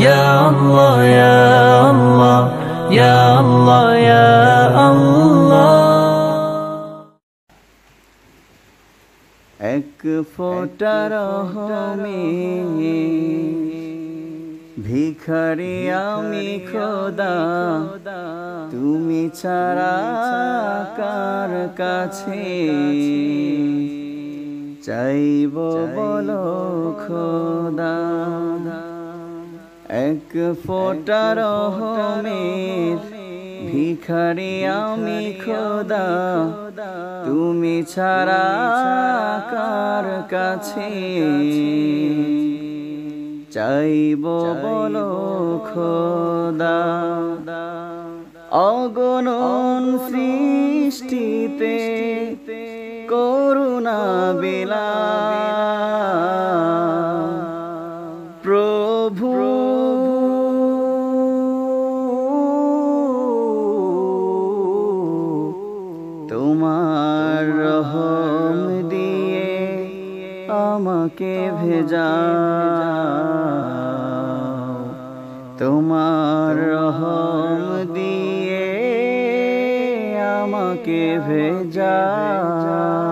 Ya Allah, Ya Allah, Ya Allah, Ya Allah. এক ফোঁটা রহমে ভিখারি আমি খোদা, তুমি ছাড়া কার কাছে চাইব বলো খোদা। এক ফোঁটা রহমের ভিখারি আমি খোদা, তুমি ছাড়া কার কাছে চাইব বলো খোদা। অগণন সৃষ্টিতে করুণা বিলা প্রভু, তোমার রহম দিয়ে আমাকে ভেজাও, তোমার রহম দিয়ে আমাকে ভেজাও।